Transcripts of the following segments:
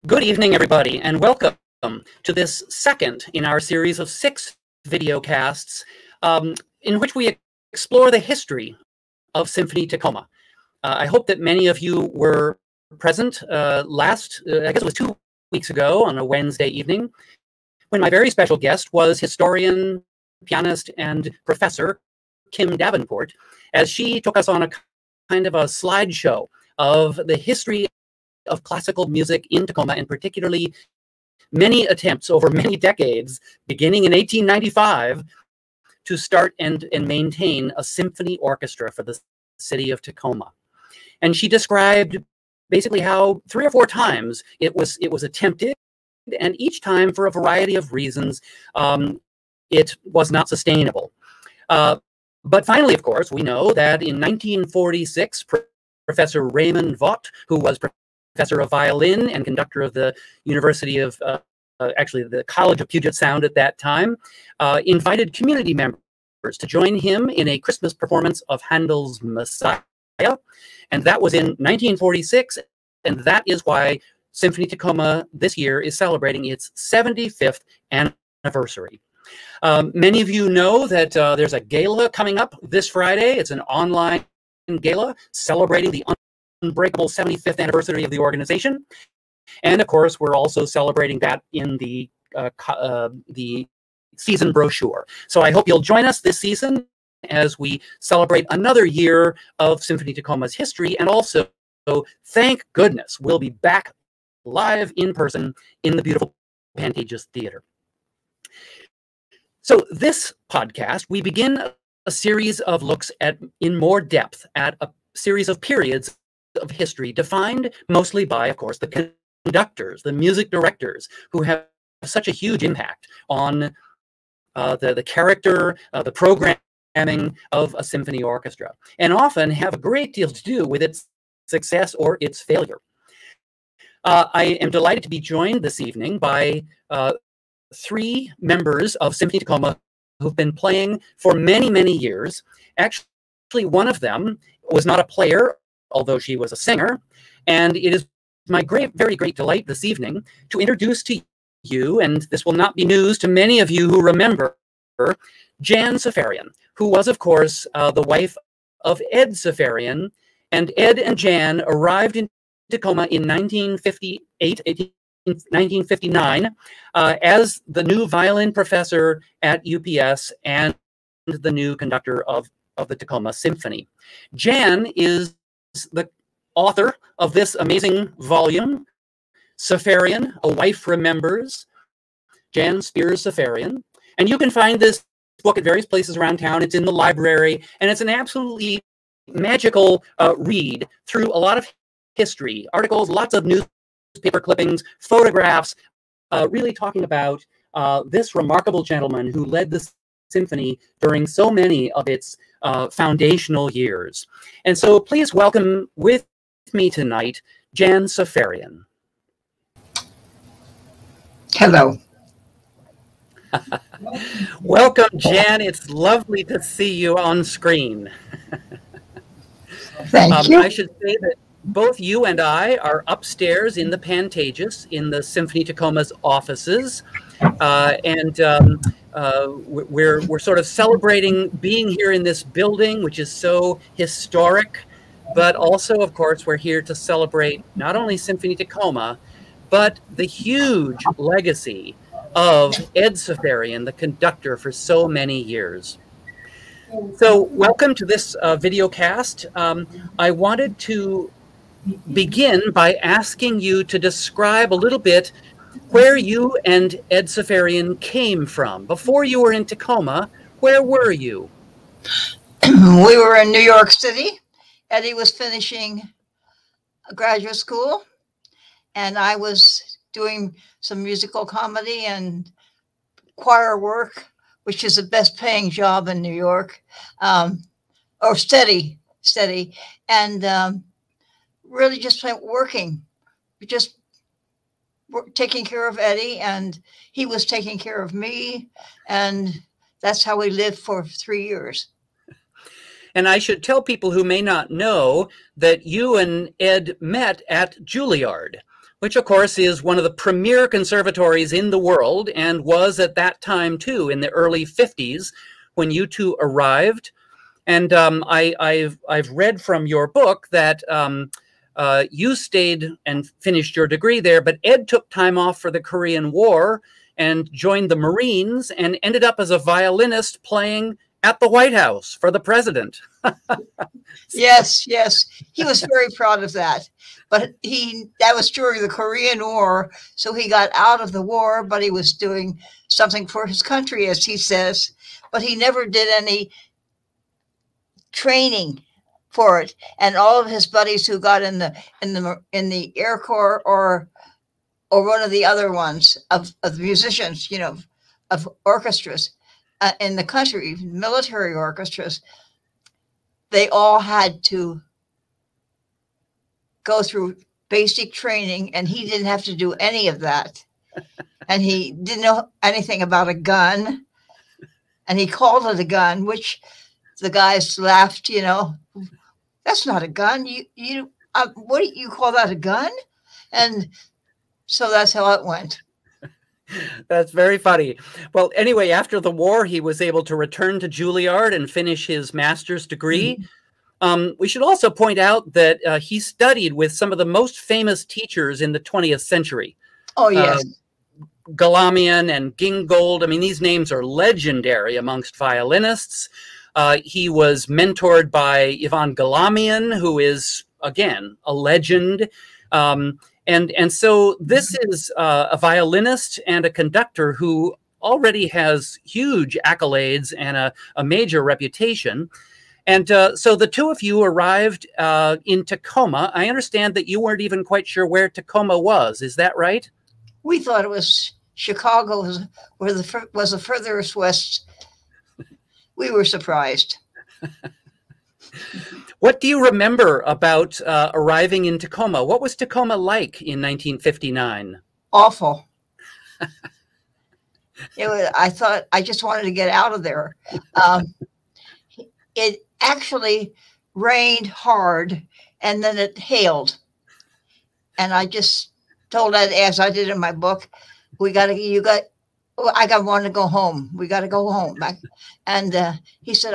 Good evening, everybody, and welcome to this second in our series of 6 video casts in which we explore the history of Symphony Tacoma. I hope that many of you were present I guess it was 2 weeks ago on a Wednesday evening, when my very special guest was historian, pianist, and professor Kim Davenport, as she took us on a kind of a slideshow of the history of classical music in Tacoma, and particularly many attempts over many decades, beginning in 1895, to start and maintain a symphony orchestra for the city of Tacoma. And she described basically how 3 or 4 times it was attempted, and each time, for a variety of reasons, it was not sustainable. But finally, of course, we know that in 1946, Professor Raymond Vaught, who was professor of violin and conductor of the University of, actually the College of Puget Sound at that time, invited community members to join him in a Christmas performance of Handel's Messiah. And that was in 1946, and that is why Symphony Tacoma this year is celebrating its 75th anniversary. Many of you know that there's a gala coming up this Friday. It's an online gala celebrating the unbreakable 75th anniversary of the organization. And of course, we're also celebrating that in the season brochure. So I hope you'll join us this season as we celebrate another year of Symphony Tacoma's history. And also, thank goodness, we'll be back live in person in the beautiful Pantages Theater. So this podcast, we begin a series of looks in more depth at a series of periods of history defined mostly by, of course, the conductors, the music directors, who have such a huge impact on the character, the programming of a symphony orchestra, and often have a great deal to do with its success or its failure. I am delighted to be joined this evening by 3 members of Symphony Tacoma who've been playing for many, many years. Actually, one of them was not a player, although she was a singer, and it is my very great delight this evening to introduce to you, and this will not be news to many of you who remember, Jan Sefarian, who was, of course, the wife of Ed Seferian, and Ed and Jan arrived in Tacoma in 1959 as the new violin professor at UPS and the new conductor of the Tacoma Symphony. Jan is the author of this amazing volume, Safarian, A Wife Remembers, Jan Spears Safarian. And you can find this book at various places around town. It's in the library, and it's an absolutely magical read through a lot of history, articles, lots of newspaper clippings, photographs, really talking about this remarkable gentleman who led the symphony during so many of its foundational years. And so please welcome with me tonight, Jan Sefarian. Hello. Welcome, Jan. It's lovely to see you on screen. Thank you. I should say that both you and I are upstairs in the Pantages in the Symphony Tacoma's offices, we're sort of celebrating being here in this building, which is so historic, but also, of course, we're here to celebrate not only Symphony Tacoma, but the huge legacy of Ed Seferian, the conductor for so many years. So welcome to this video cast. I wanted to begin by asking you to describe a little bit where you and Ed Seferian came from. Before you were in Tacoma, where were you? We were in New York City. Eddie was finishing graduate school, and I was doing some musical comedy and choir work, which is the best paying job in New York, or steady, and really just working, just taking care of Eddie, and he was taking care of me, and that's how we lived for 3 years. And I should tell people who may not know that you and Ed met at Juilliard, which of course is one of the premier conservatories in the world, and was at that time too, in the early 50s, when you two arrived. And I've read from your book that you stayed and finished your degree there, but Ed took time off for the Korean War and joined the Marines and ended up as a violinist playing at the White House for the president. Yes, yes. He was very proud of that. But that was during the Korean War, so he got out of the war, but he was doing something for his country, as he says. But he never did any training for it. And all of his buddies who got in the Air Corps or one of the other ones of musicians, you know, of orchestras in the country, military orchestras, they all had to go through basic training, and he didn't have to do any of that. And he didn't know anything about a gun, and he called it a gun, which the guys laughed, you know, that's not a gun. What do you call that, a gun? And so that's how it went. That's very funny. Well, anyway, after the war, he was able to return to Juilliard and finish his master's degree. We should also point out that he studied with some of the most famous teachers in the 20th century. Oh, yes. Galamian and Gingold. I mean, these names are legendary amongst violinists. He was mentored by Ivan Galamian, who is, again, a legend. And so this is a violinist and a conductor who already has huge accolades and a major reputation. And so the two of you arrived in Tacoma. I understand that you weren't even quite sure where Tacoma was. Is that right? We thought it was Chicago was the furthest west. We were surprised. What do you remember about arriving in Tacoma? What was Tacoma like in 1959? Awful. I thought I just wanted to get out of there. It actually rained hard, and then it hailed. And I just told Ed, as I did in my book, I want to go home. We got to go home. And he said,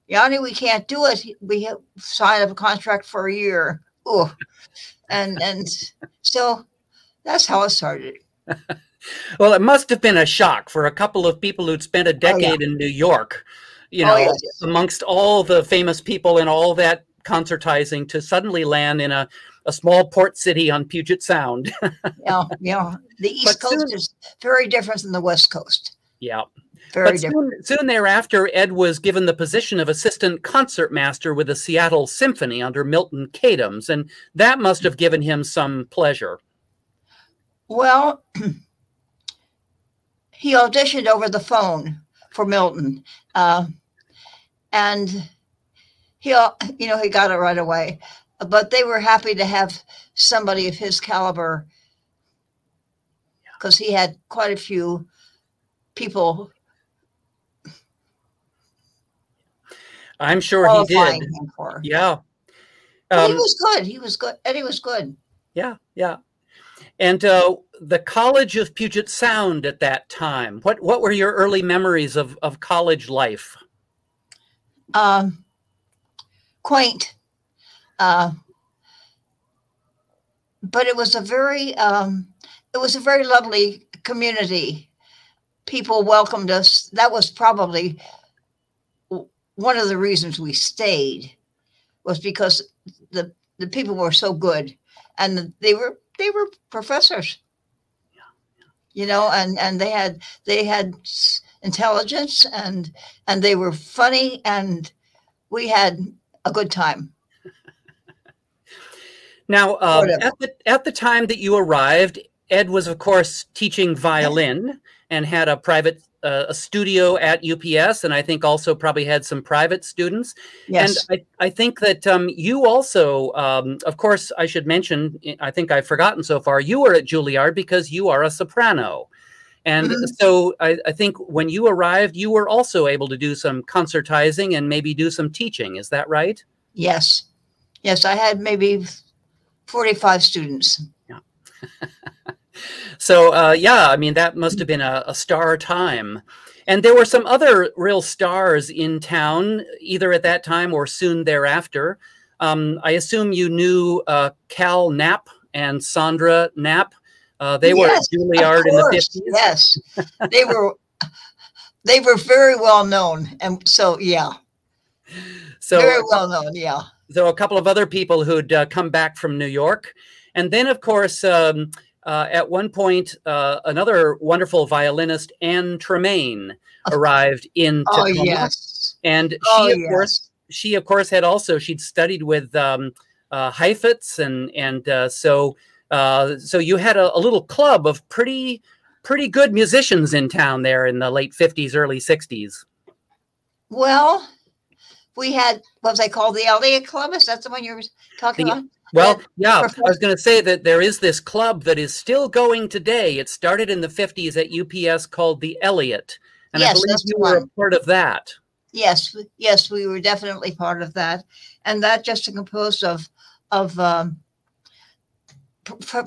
Yanni, we can't do it. We have signed up a contract for a year. Ooh. And so that's how it started. Well, it must have been a shock for a couple of people who'd spent a decade in New York, you know, yes. amongst all the famous people and all that concertizing, to suddenly land in a small port city on Puget Sound. Yeah. The East Coast is very different than the West Coast. Yeah. Very different. Soon thereafter, Ed was given the position of assistant concertmaster with the Seattle Symphony under Milton Katims, and that must have given him some pleasure. Well, he auditioned over the phone for Milton, and he got it right away. But they were happy to have somebody of his caliber, because he had quite a few people. I'm sure he did. Yeah. He was good. He was good. Eddie was good. Yeah. And the College of Puget Sound at that time, what were your early memories of college life? Quaint. But it was a very lovely community. People welcomed us. That was probably one of the reasons we stayed, was because the people were so good, and they were professors, you know, and they had intelligence, and they were funny, and we had a good time. Now, at the time that you arrived, Ed was, of course, teaching violin and had a private a studio at UPS, and I think also probably had some private students. Yes. And I think that you also, of course, I should mention, I think I've forgotten so far, you were at Juilliard because you are a soprano. And so I think when you arrived, you were also able to do some concertizing and maybe do some teaching. Is that right? Yes. Yes, I had maybe 45 students. Yeah. So, yeah, I mean, that must have been a star time. And there were some other real stars in town, either at that time or soon thereafter. I assume you knew Cal Knapp and Sandra Knapp. They were at Yes, of Juilliard in the course. 50s. Yes, they were they were very well known, and so yeah, very So, well known. Yeah. so a couple of other people who'd come back from New York. And then, of course, at one point, another wonderful violinist, Anne Tremaine, arrived in Oh Tacoma. yes. And Oh she, of course, had also, she'd studied with Heifetz. So you had a little club of pretty good musicians in town there in the late 50s, early 60s. Well, we had what they called the Elliott Club. Is that the one you were talking about? Well, yeah, I was going to say that there is this club that is still going today. It started in the 50s at UPS called the Elliott. And Yes, I believe that's you the were a one. part of that. Yes, yes, we were definitely part of that, and that just composed of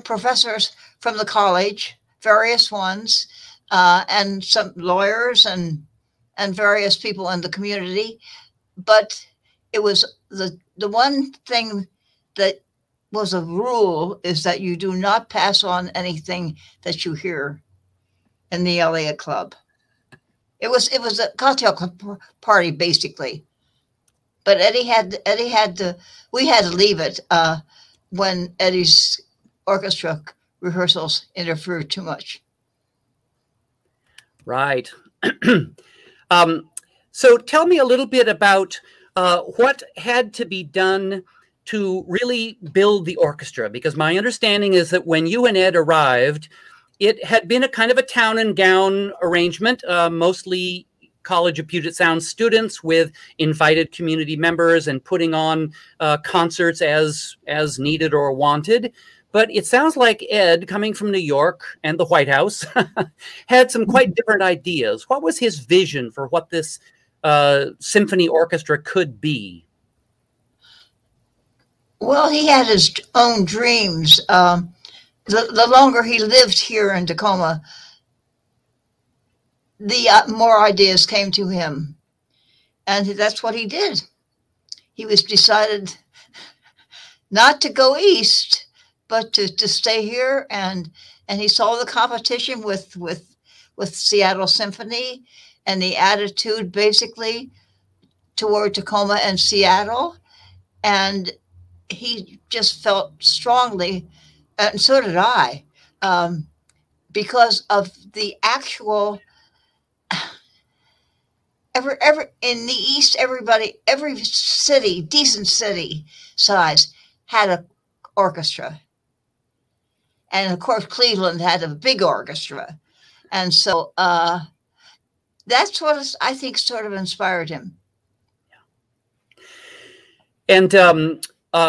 professors from the college, various ones, and some lawyers and various people in the community. But it was the one thing that was a rule is that you do not pass on anything that you hear in the Elliott Club. It was a cocktail party basically, but we had to leave it when Eddie's orchestra rehearsals interfered too much. Right. So tell me a little bit about what had to be done to really build the orchestra, because my understanding is that when you and Ed arrived, it had been a kind of a town and gown arrangement, mostly College of Puget Sound students with invited community members and putting on concerts as needed or wanted. But it sounds like Ed, coming from New York and the White House, had some quite different ideas. What was his vision for what this symphony orchestra could be? Well, he had his own dreams. The longer he lived here in Tacoma, the more ideas came to him. And that's what he did. He was decided not to go east, but to stay here. And he saw the competition with Seattle Symphony and the attitude basically toward Tacoma and Seattle. And he just felt strongly, and so did I, because of the actual every in the East, every city, decent city size, had an orchestra, and of course Cleveland had a big orchestra, and so that's what I think sort of inspired him. And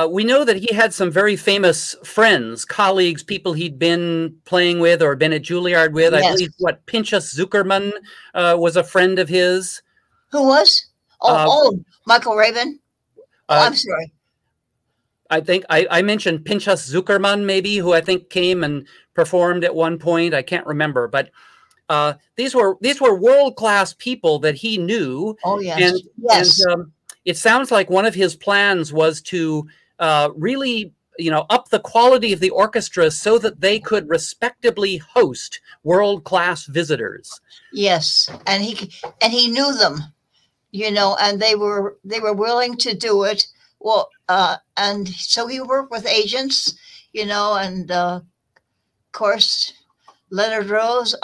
we know that he had some very famous friends, colleagues, people he'd been playing with or been at Juilliard with. Yes. I believe Pinchas Zuckerman was a friend of his. Who was? Michael Rabin. I'm sorry. I think I mentioned Pinchas Zuckerman, maybe, who I think came and performed at one point. I can't remember, but these were world-class people that he knew. Oh yes, yes. And it sounds like one of his plans was to really, up the quality of the orchestra so that they could respectably host world-class visitors. Yes, and he knew them, and they were willing to do it. Well, and so he worked with agents, and of course Leonard Rose.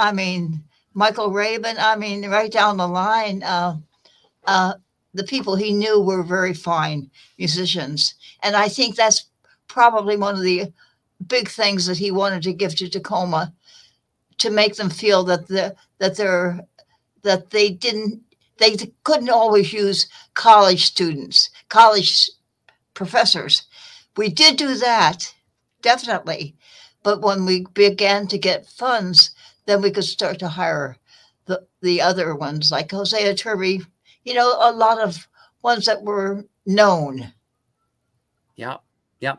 Michael Rabin. Right down the line. The people he knew were very fine musicians. And I think that's probably one of the big things that he wanted to give to Tacoma, to make them feel that they couldn't always use college professors. We did do that, definitely. But when we began to get funds, then we could start to hire the other ones, like Hosea Turby, a lot of ones that were known. Yeah, yeah.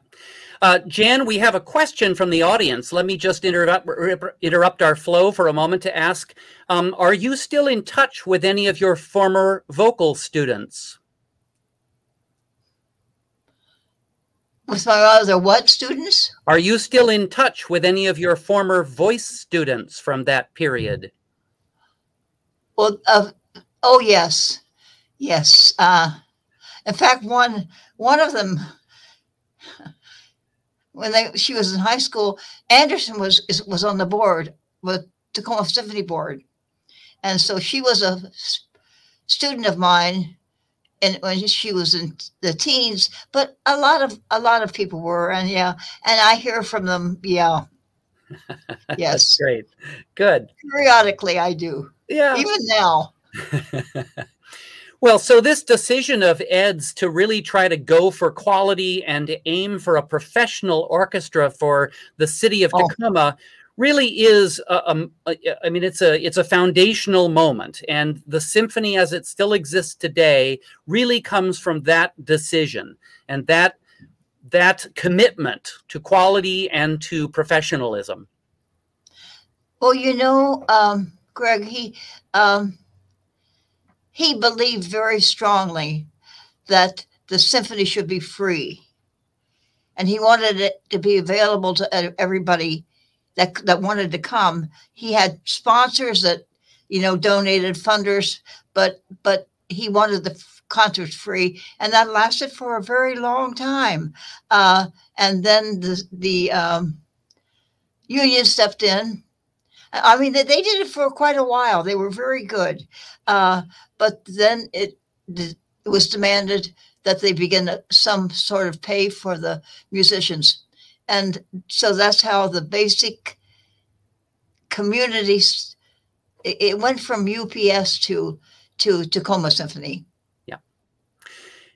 Jan, we have a question from the audience. Let me just interrupt our flow for a moment to ask, are you still in touch with any of your former vocal students? With my other what students? Are you still in touch with any of your former voice students from that period? Well, oh yes, yes. In fact, one of them, when she was in high school, Anderson was on the board with Tacoma Symphony Board, and so she was a student of mine, and when she was in the teens. But a lot of people were, and yeah, and I hear from them. Yeah, yes, that's great, good. Periodically, I do. Yeah, even now. Well, so this decision of Ed's to really try to go for quality and to aim for a professional orchestra for the city of Tacoma really is, I mean, it's a foundational moment. And the symphony as it still exists today really comes from that decision and that commitment to quality and to professionalism. Well, you know, Greg, he believed very strongly that the symphony should be free. And he wanted it to be available to everybody that wanted to come. He had sponsors that, you know, donated funders, but he wanted the concerts free. And that lasted for a very long time. And then the union stepped in. I mean, they did it for quite a while. They were very good. But then it was demanded that they begin some sort of pay for the musicians. And so that's how the basic communities, it went from UPS to Tacoma Symphony.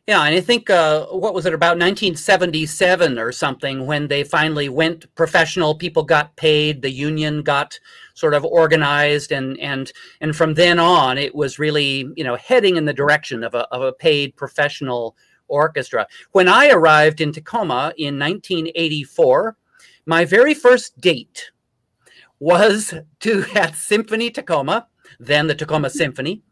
Yeah, and I think, what was it, about 1977 or something, when they finally went professional, people got paid, the union got sort of organized, and from then on, it was really, you know, heading in the direction of a paid professional orchestra. When I arrived in Tacoma in 1984, my very first date was at Symphony Tacoma, then the Tacoma Symphony,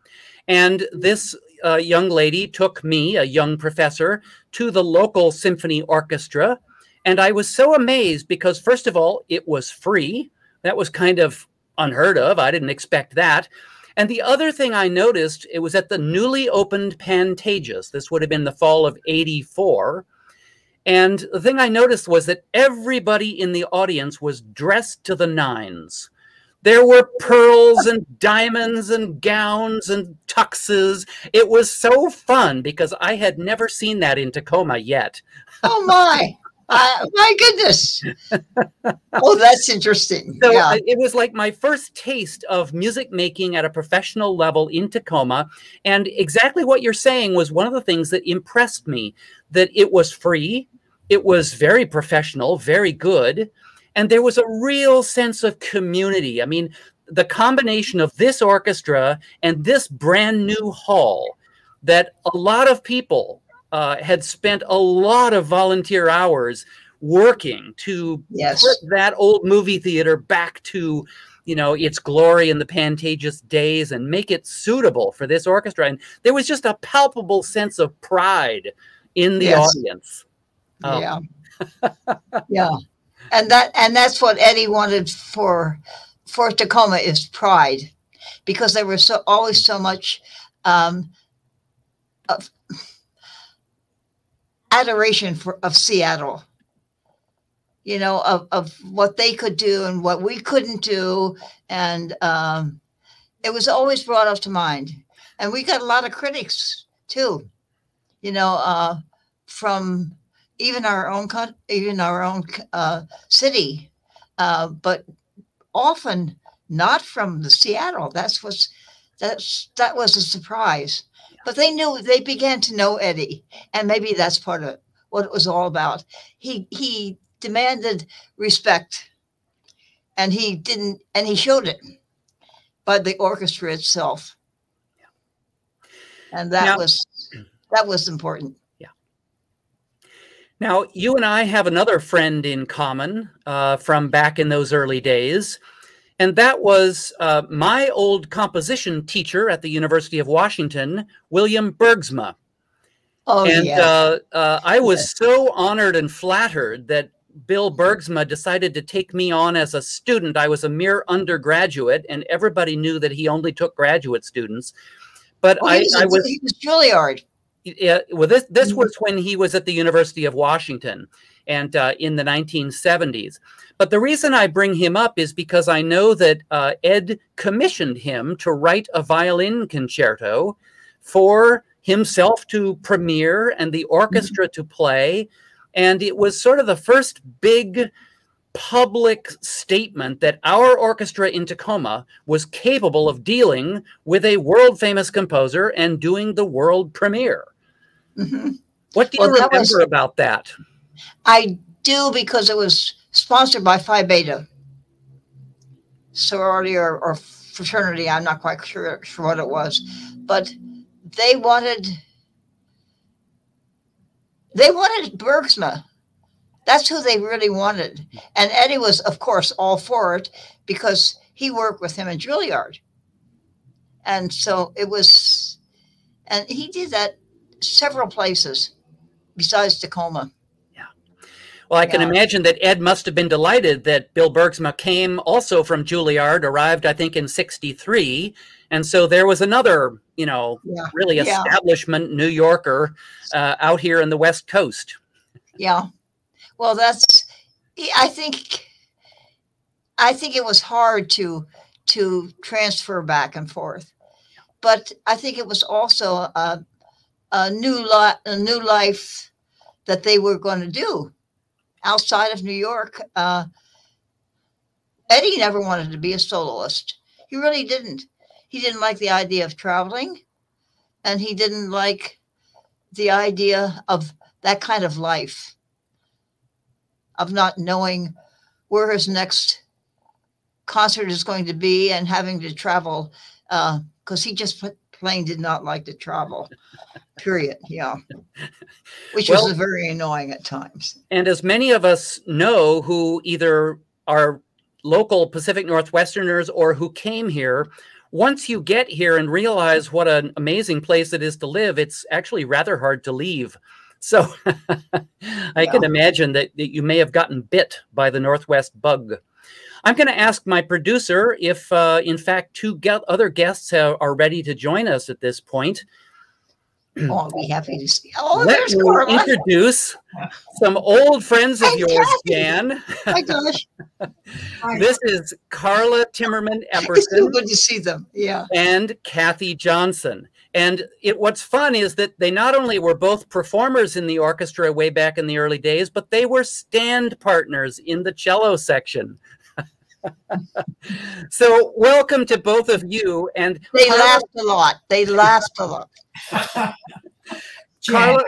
and this young lady took me, a young professor, to the local symphony orchestra. And I was so amazed because, first of all, it was free. That was kind of unheard of. I didn't expect that. And the other thing I noticed, it was at the newly opened Pantages. This would have been the fall of '84. And the thing I noticed was that everybody in the audience was dressed to the nines. There were pearls and diamonds and gowns and tuxes. It was so fun because I had never seen that in Tacoma yet. Oh, my. My goodness. Oh, that's interesting. So yeah. It was like my first taste of music making at a professional level in Tacoma. And exactly what you're saying was one of the things that impressed me, that it was free. It was very professional, very good. And there was a real sense of community. I mean, the combination of this orchestra and this brand new hall, that a lot of people had spent a lot of volunteer hours working to put that old movie theater back to, you know, its glory in the Pantages days and make it suitable for this orchestra. And there was just a palpable sense of pride in the audience. Yeah. Yeah. And that's what Eddie wanted for Tacoma, is pride, because there was always so much of adoration of Seattle, you know, of what they could do and what we couldn't do, and it was always brought up to mind. And we got a lot of critics too, you know, from even our own city, but often not from the Seattle. That was a surprise. But they began to know Eddie, and maybe that's part of what it was all about. He demanded respect, and he showed it by the orchestra itself, and that was important. Now, you and I have another friend in common from back in those early days, and that was my old composition teacher at the University of Washington, William Bergsma. Oh, And yes. I was so honored and flattered that Bill Bergsma decided to take me on as a student. I was a mere undergraduate, and everybody knew that he only took graduate students. But Well, he was Juilliard. Yeah, well, this was when he was at the University of Washington, and in the 1970s. But the reason I bring him up is because I know that Ed commissioned him to write a violin concerto for himself to premiere and the orchestra to play. And it was sort of the first big public statement that our orchestra in Tacoma was capable of dealing with a world-famous composer and doing the world premiere. Mm-hmm. What do you remember about that? I do, because it was sponsored by Phi Beta sorority or fraternity. I'm not quite sure what it was, but they wanted Bergsma. That's who they really wanted. And Eddie was, of course, all for it because he worked with him in Juilliard. And so it was, and he did that several places besides Tacoma. Yeah. Well, I can imagine that Ed must have been delighted that Bill Bergsma came also from Juilliard, arrived, I think, in '63. And so there was another, you know, really establishment New Yorker out here in the West Coast. Yeah. Well, that's, I think it was hard to transfer back and forth, but I think it was also a new life that they were going to do outside of New York. Eddie never wanted to be a soloist. He really didn't. He didn't like the idea of traveling, and he didn't like the idea of that kind of life, of not knowing where his next concert is going to be and having to travel, because he just plain did not like to travel, period. Yeah. Which was very annoying at times. And as many of us know who either are local Pacific Northwesterners or who came here, once you get here and realize what an amazing place it is to live, it's actually rather hard to leave. So I can imagine that you may have gotten bit by the Northwest bug. I'm going to ask my producer if, in fact, two other guests are ready to join us at this point. Oh, I'll be happy to see. Oh, Let there's me Karla. Introduce some old friends of yours, Cathy. Jan. My gosh. This is Karla Timmerman It's so Epperson good to see them. Yeah. and Cathy Johnson. And what's fun is that they not only were both performers in the orchestra way back in the early days, but they were stand partners in the cello section. So welcome to both of you. And They laughed a lot. They laughed a lot. Karla,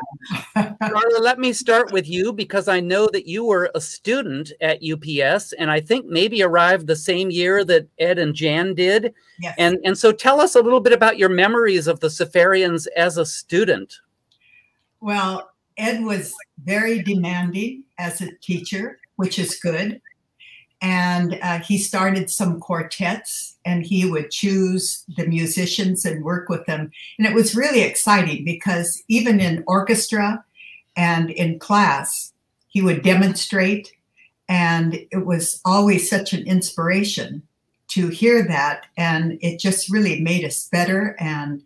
let me start with you, because I know that you were a student at UPS, and I think maybe arrived the same year that Ed and Jan did. Yes. And so tell us a little bit about your memories of the Safarians as a student. Well, Ed was very demanding as a teacher, which is good. And he started some quartets, and he would choose the musicians and work with them. And it was really exciting because even in orchestra and in class, he would demonstrate. And it was always such an inspiration to hear that. And it just really made us better and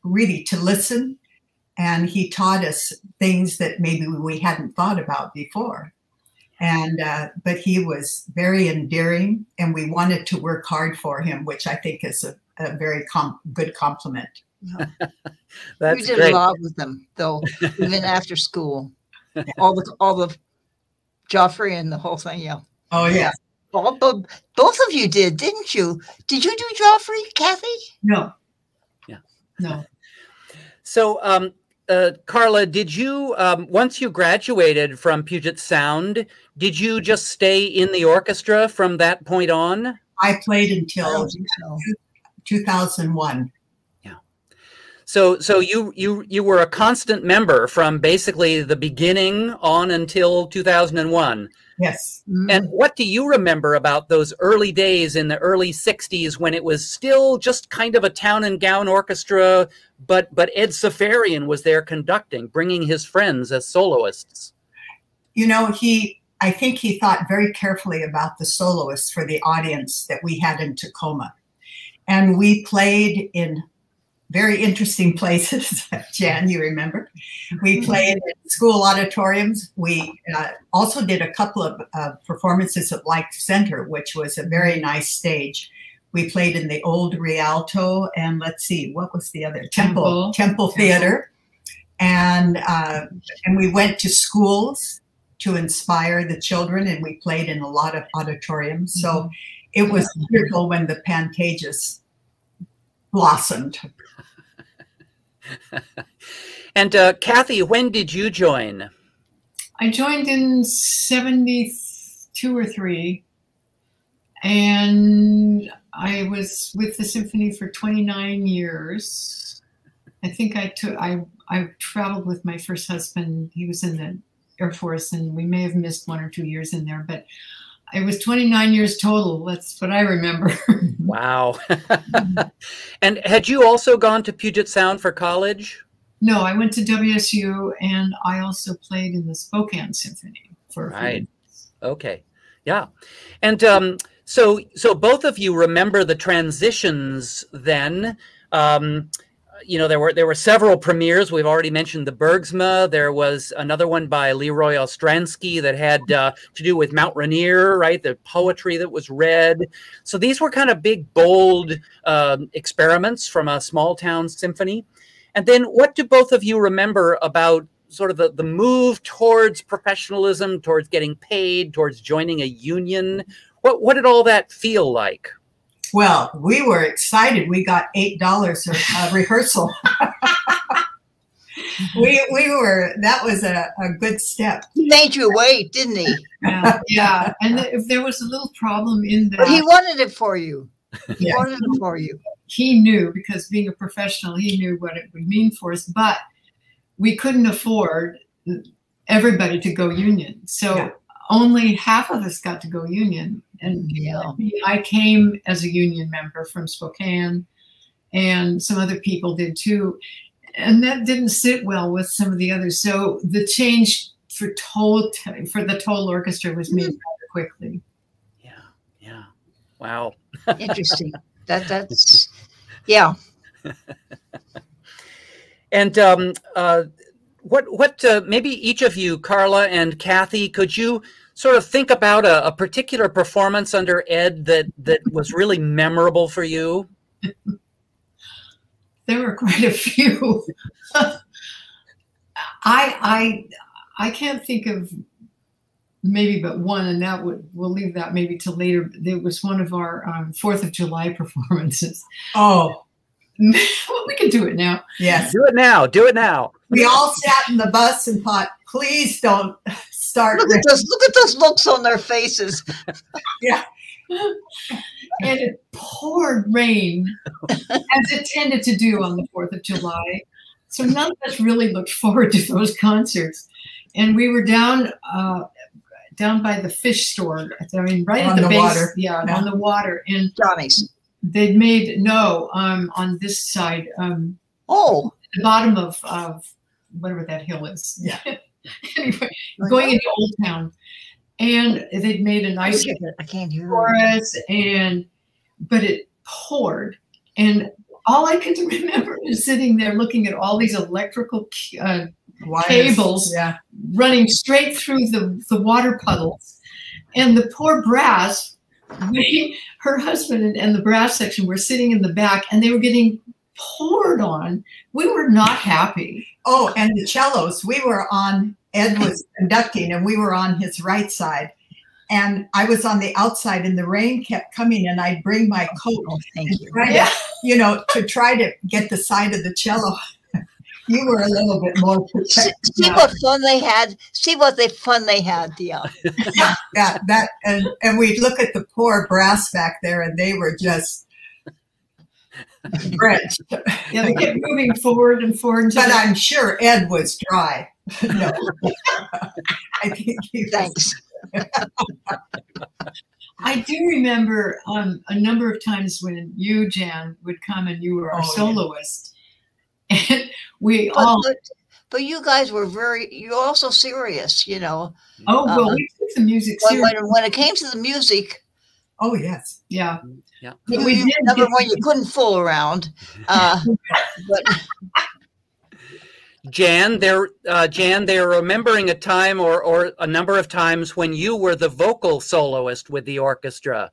really to listen. And he taught us things that maybe we hadn't thought about before. And but he was very endearing, and we wanted to work hard for him, which I think is a very good compliment. Yeah. That's we did great. a lot with them, though, even after school. All the Joffrey and the whole thing. Yeah. Oh yeah. Both of you did, didn't you? Did you do Joffrey, Cathy? No. Yeah. No. So, Karla, did you, once you graduated from Puget Sound, did you just stay in the orchestra from that point on? I played until 2001. Yeah. So you were a constant member from basically the beginning on until 2001. Yes. And what do you remember about those early days in the early 60s when it was still just kind of a town and gown orchestra, but Ed Seferian was there conducting, bringing his friends as soloists? You know, I think he thought very carefully about the soloists for the audience that we had in Tacoma. And we played in very interesting places. Jan, you remember? We played in school auditoriums. We also did a couple of performances at Life Center, which was a very nice stage. We played in the old Rialto, and let's see, what was the other? Temple Theater. And we went to schools to inspire the children, and we played in a lot of auditoriums. So it was wonderful when the Pantages blossomed. And Cathy, when did you join? I joined in 72 or 3, and I was with the symphony for 29 years. I think I traveled with my first husband. He was in the Air Force, and we may have missed 1 or 2 years in there, but it was 29 years total. That's what I remember. Wow. And had you also gone to Puget Sound for college? No, I went to WSU, and I also played in the Spokane Symphony for a few years. Okay. Yeah. And so both of you remember the transitions then. You know, there were several premieres. We've already mentioned the Bergsma. There was another one by Leroy Ostransky that had to do with Mount Rainier, right? The poetry that was read. So these were kind of big, bold experiments from a small town symphony. And then what do both of you remember about sort of the move towards professionalism, towards getting paid, towards joining a union? What did all that feel like? Well, we were excited. We got $8 a rehearsal. That was a good step. He made you wait, didn't he? Yeah. And if there was a little problem in that. But he wanted it for you. He Yeah. wanted it for you. He knew, because being a professional, he knew what it would mean for us, but we couldn't afford everybody to go union. So only half of us got to go union. And I came as a union member from Spokane, and some other people did too. And that didn't sit well with some of the others. So the change for the total orchestra was made rather quickly. Yeah. Wow. Interesting. That's yeah. And what maybe each of you, Karla and Cathy, could you sort of think about a particular performance under Ed that was really memorable for you? There were quite a few. I can't think of maybe but one, and we'll leave that maybe till later. There was one of our 4th of July performances. Oh, well, we can do it now. yes. Do it now. Do it now. We all sat in the bus and thought, please don't start. Look at those looks on their faces. Yeah. And it poured rain, as it tended to do on the 4th of July. So none of us really looked forward to those concerts. And we were down by the fish store. I mean, right on at the base, water. Yeah, on the water. And Johnny's. they'd made on this side. Oh, The bottom of whatever that hill is. Yeah. Anyway, going into Old Town, and they'd made a nice I can't hear for us, but it poured, and all I can remember is sitting there looking at all these electrical cables running straight through the water puddles, and the poor brass. Her husband and the brass section were sitting in the back, and they were getting poured on. We were not happy. Oh, and the cellos, Ed was conducting, and we were on his right side. And I was on the outside, and the rain kept coming, and I'd bring my coat to try to get the side of the cello. You were a little bit more protected. See what fun they had. See what fun they had, yeah. And we'd look at the poor brass back there, and they were just French. Yeah, they kept moving forward and forward. But I'm sure Ed was dry. No. I think Thanks. I do remember a number of times when you, Jan, would come and you were our soloist. Yeah. And we but you guys were you're also serious, you know. Oh, well, we took the music seriously. When it came to the music. Oh, yes. Yeah. Yeah. But we did never when you couldn't fool around. But Jan, they're remembering a time or a number of times when you were the vocal soloist with the orchestra.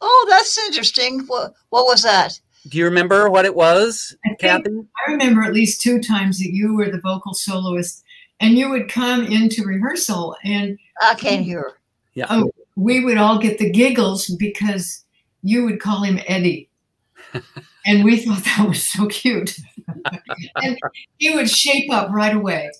Oh, that's interesting. What was that? Do you remember what it was, Cathy? I remember at least 2 times that you were the vocal soloist, and you would come into rehearsal, and I can't hear. Yeah. Oh, we would all get the giggles because you would call him Eddie. And we thought that was so cute. And he would shape up right away.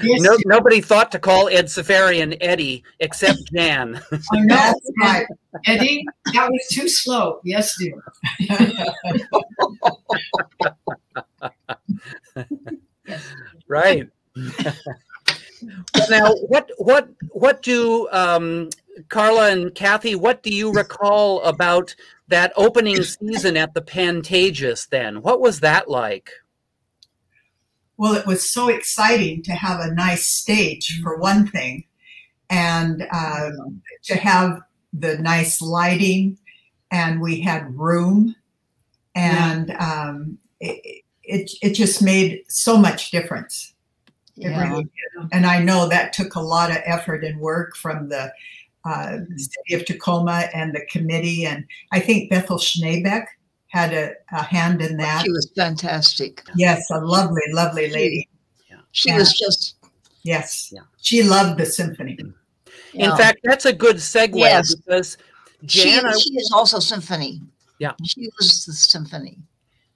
Yes, nobody thought to call Ed Seferian Eddie except Jan. Oh, no, that's right. Eddie, that was too slow. Yes, dear. Right. Now, what do Karla and Cathy, what do you recall about that opening season at the Pantages then? What was that like? Well, it was so exciting to have a nice stage for one thing, and to have the nice lighting, and we had room, and it just made so much difference. It really did. And I know that took a lot of effort and work from the City of Tacoma and the committee, and I think Bethel Schneebeck had a hand in that. She was fantastic. Yes, a lovely, lovely lady. She was just... Yes. Yeah. She loved the symphony. In fact, that's a good segue because Jan... She is also symphony. Yeah. She was the symphony.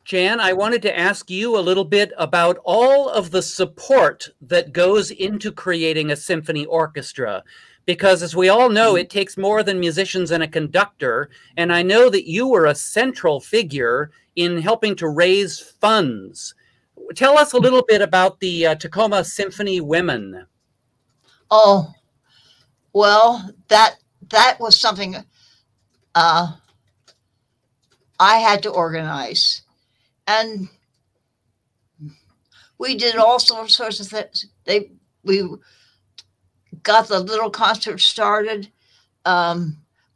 Jan, I wanted to ask you a little bit about all of the support that goes into creating a symphony orchestra. Because as we all know, it takes more than musicians and a conductor. And I know that you were a central figure in helping to raise funds. Tell us a little bit about the Tacoma Symphony Women. Oh, well, that was something I had to organize. And we did all sorts of things. We got the little concert started.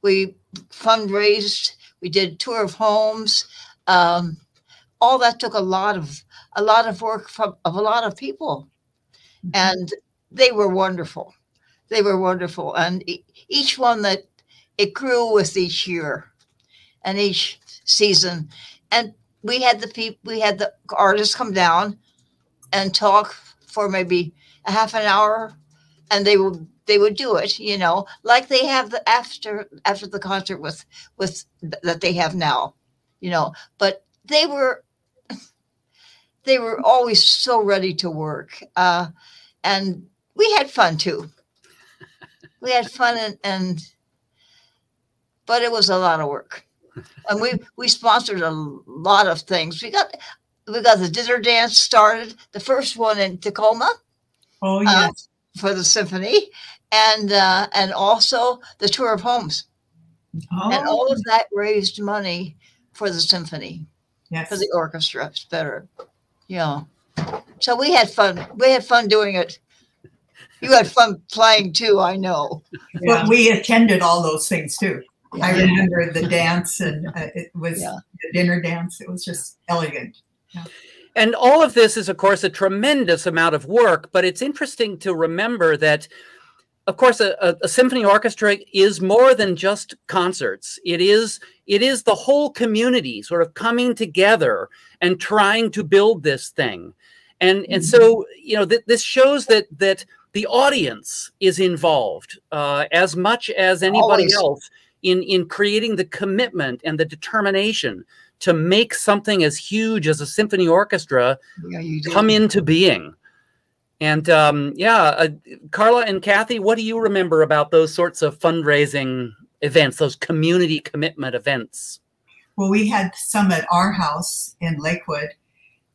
We fundraised. We did tour of homes. All that took a lot of work of a lot of people, and they were wonderful. They were wonderful, and each one that it grew with each year, and each season, and we had the artists come down and talk for maybe a half an hour. And they would do it, you know, like they have the after the concert with that they have now, you know. But they were always so ready to work, and we had fun too. We had fun, but it was a lot of work, and we sponsored a lot of things. We got the dinner dance started, the first one in Tacoma. Oh yes. For the symphony, and also the tour of homes, and all of that raised money for the symphony, for the orchestra. It's better, yeah. So we had fun. We had fun doing it. You had fun playing too, I know. But we attended all those things too. Yeah. I remember the dance, and it was the dinner dance. It was just elegant. Yeah. And all of this is, of course, a tremendous amount of work, but it's interesting to remember that, of course, a symphony orchestra is more than just concerts. It is the whole community sort of coming together and trying to build this thing. And so, you know, this shows that the audience is involved as much as anybody else in creating the commitment and the determination to make something as huge as a symphony orchestra come into being. And Karla and Cathy, what do you remember about those sorts of fundraising events, those community commitment events? Well, we had some at our house in Lakewood.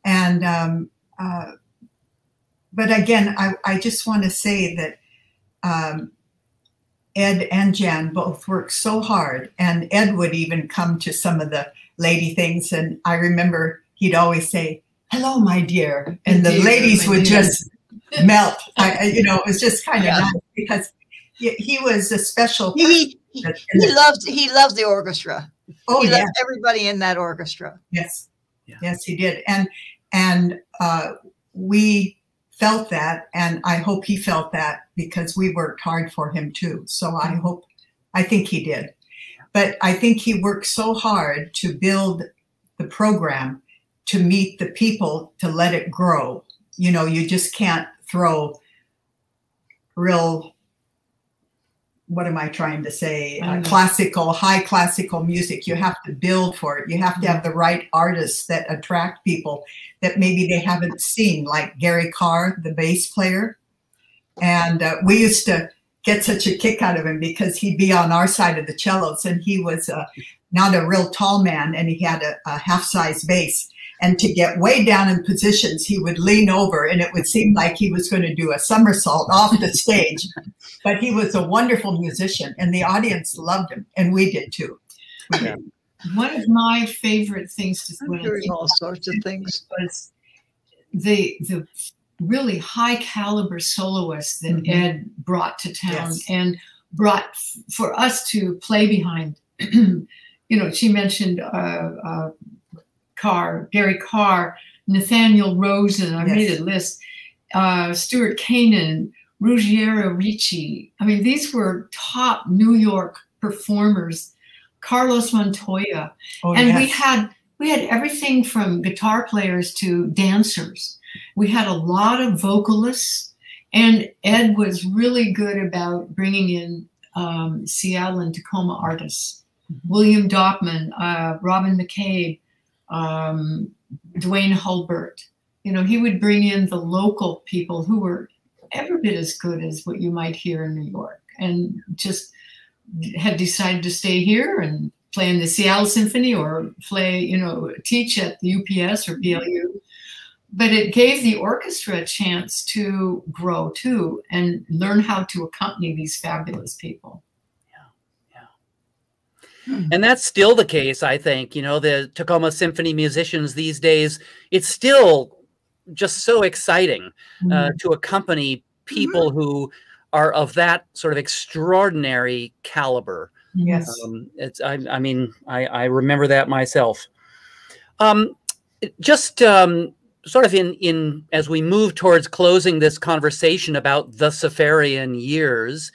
And, but again, I just want to say that Ed and Jan both worked so hard, and Ed would even come to some of the lady things. And I remember he'd always say, "Hello, my dear." And the ladies would just melt. You know, it was just kind of nice because he was a special person. He loved the orchestra. Oh, he yeah. loved everybody in that orchestra. Yes. Yeah. Yes, he did. And we felt that, and I hope he felt that because we worked hard for him too. So I think he did. But I think he worked so hard to build the program, to meet the people, to let it grow. You know, you just can't throw real, what am I trying to say? Classical, high classical music. You have to build for it. You have to have the right artists that attract people that maybe they haven't seen, like Gary Carr, the bass player. And we used to get such a kick out of him because he'd be on our side of the cellos, and he was not a real tall man, and he had a half-size bass. And to get way down in positions, he would lean over, and it would seem like he was going to do a somersault off the stage. But he was a wonderful musician, and the audience loved him, and we did too. We did. One of my favorite things to I'm hearing all sorts of things was the really high caliber soloists that Ed brought to town and brought for us to play behind. You know, she mentioned Carr, Gary Carr, Nathaniel Rosen. I made a list. Stuart Kanan, Ruggiero Ricci. I mean, these were top New York performers. Carlos Montoya, and we had everything from guitar players to dancers. We had a lot of vocalists, and Ed was really good about bringing in Seattle and Tacoma artists. William Dockman, Robin McCabe, Dwayne Hulbert. You know, he would bring in the local people who were every bit as good as what you might hear in New York, and just had decided to stay here and play in the Seattle Symphony or play, you know, teach at the UPS or BLU. But it gave the orchestra a chance to grow too and learn how to accompany these fabulous people. And that's still the case, I think. You know, the Tacoma Symphony musicians these days, it's still just so exciting to accompany people who are of that sort of extraordinary caliber. Yes. I mean, I remember that myself. Just sort of in as we move towards closing this conversation about the Safarian years,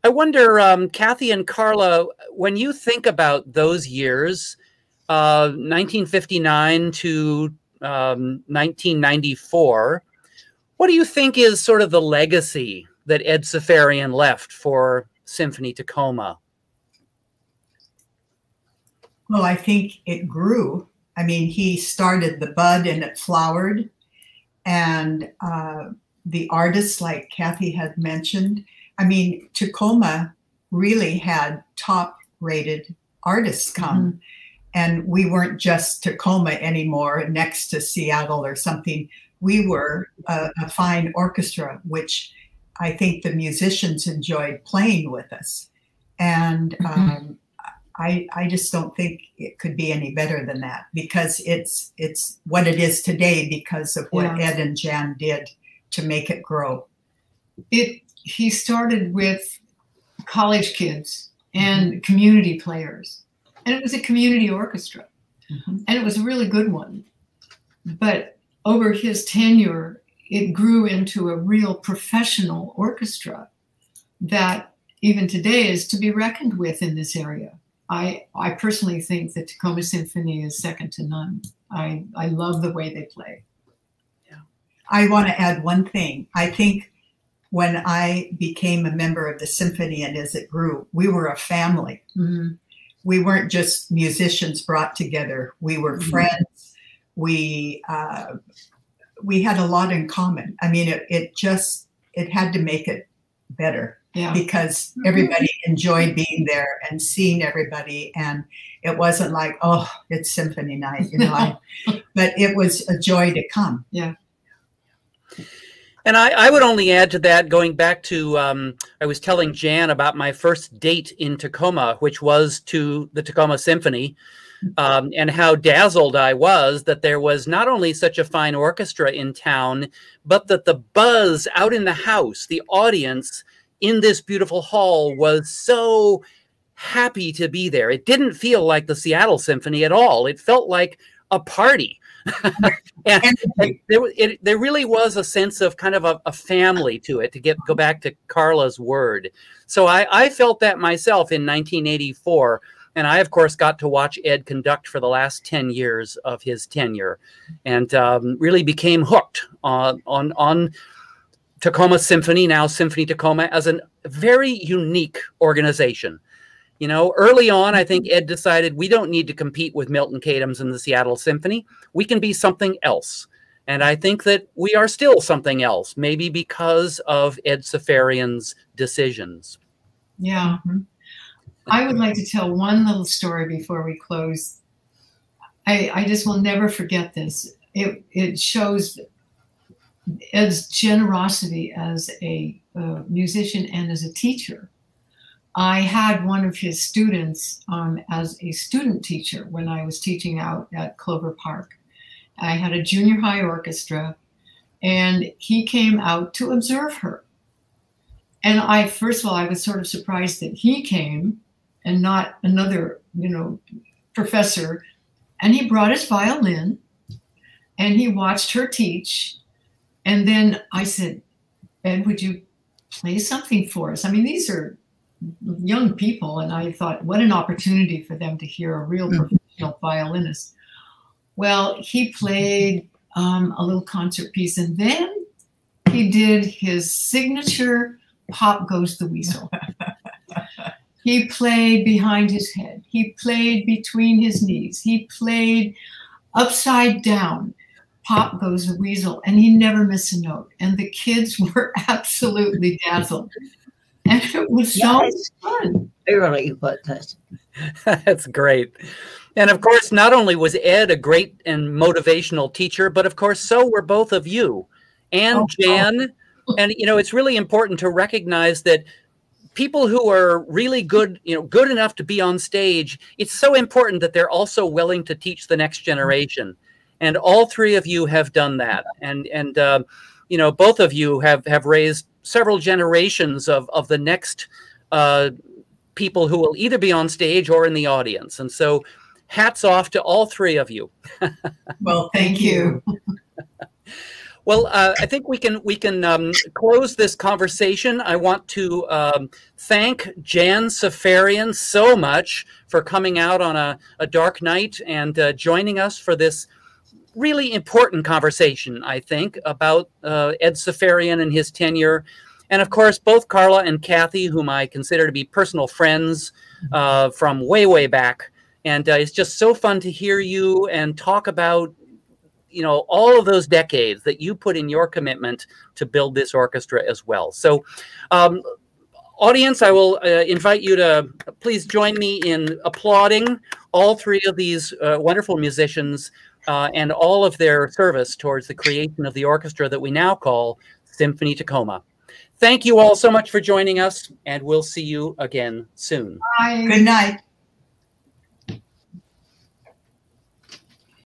I wonder, Cathy and Karla, when you think about those years, 1959 to 1994, what do you think is sort of the legacy that Ed Seferian left for Symphony Tacoma? Well, I think it grew. I mean, he started the bud and it flowered. And the artists, like Cathy had mentioned, I mean, Tacoma really had top-rated artists come. And we weren't just Tacoma anymore next to Seattle or something. We were a fine orchestra, which I think the musicians enjoyed playing with us. And I just don't think it could be any better than that, because it's what it is today because of what Ed and Jan did to make it grow. He started with college kids and community players, and it was a community orchestra, and it was a really good one. But over his tenure, it grew into a real professional orchestra that even today is to be reckoned with in this area. I personally think that Tacoma Symphony is second to none. I love the way they play. Yeah. I want to add one thing. I think when I became a member of the symphony and as it grew, we were a family. We weren't just musicians brought together. We were friends. We had a lot in common. I mean, it had to make it better. because everybody enjoyed being there and seeing everybody. And it wasn't like, oh, it's symphony night, you know, but it was a joy to come. Yeah. And I would only add to that, going back to, I was telling Jan about my first date in Tacoma, which was to the Tacoma Symphony, and how dazzled I was that there was not only such a fine orchestra in town, but that the buzz out in the house, the audience in this beautiful hall was so happy to be there. It didn't feel like the Seattle Symphony at all. It felt like a party. and there really was a sense of kind of a family to it, to go back to Karla's word. So I felt that myself in 1984. And I, of course, got to watch Ed conduct for the last 10 years of his tenure, and really became hooked on Tacoma Symphony, now Symphony Tacoma, as a very unique organization. You know, early on, I think Ed decided we don't need to compete with Milton Katims and the Seattle Symphony. We can be something else. And I think that we are still something else, maybe because of Ed Seferian's decisions. Yeah. I would like to tell one little story before we close. I just will never forget this. It shows Ed's generosity as a musician and as a teacher. I had one of his students as a student teacher when I was teaching out at Clover Park. I had a junior high orchestra, and he came out to observe her. And first of all, I was sort of surprised that he came and not another, you know, professor. And he brought his violin, and he watched her teach. And then I said, Ed, would you play something for us? I mean, these are young people, and I thought, what an opportunity for them to hear a real professional violinist. Well, he played a little concert piece, and then he did his signature Pop Goes the Weasel. He played behind his head. He played between his knees. He played upside down. Pop Goes the Weasel, and he never missed a note. And the kids were absolutely dazzled. And it was so fun. Really, but that's That's great. And of course, not only was Ed a great and motivational teacher, but of course, so were both of you and Jan. And, you know, it's really important to recognize that people who are really good, you know, good enough to be on stage, it's so important that they're also willing to teach the next generation. And all three of you have done that. And you know, both of you have raised several generations of the next people who will either be on stage or in the audience. And so hats off to all three of you. Well, thank you. Well, I think we can close this conversation. I want to thank Jan Safarian so much for coming out on a dark night and joining us for this really important conversation, I think, about Ed Seferian and his tenure. And of course, both Karla and Cathy, whom I consider to be personal friends from way, way back. And it's just so fun to hear you and talk about, you know, all of those decades that you put in your commitment to build this orchestra as well. So, audience, I will invite you to please join me in applauding all three of these wonderful musicians and all of their service towards the creation of the orchestra that we now call Symphony Tacoma. Thank you all so much for joining us, and we'll see you again soon. Bye. Good night.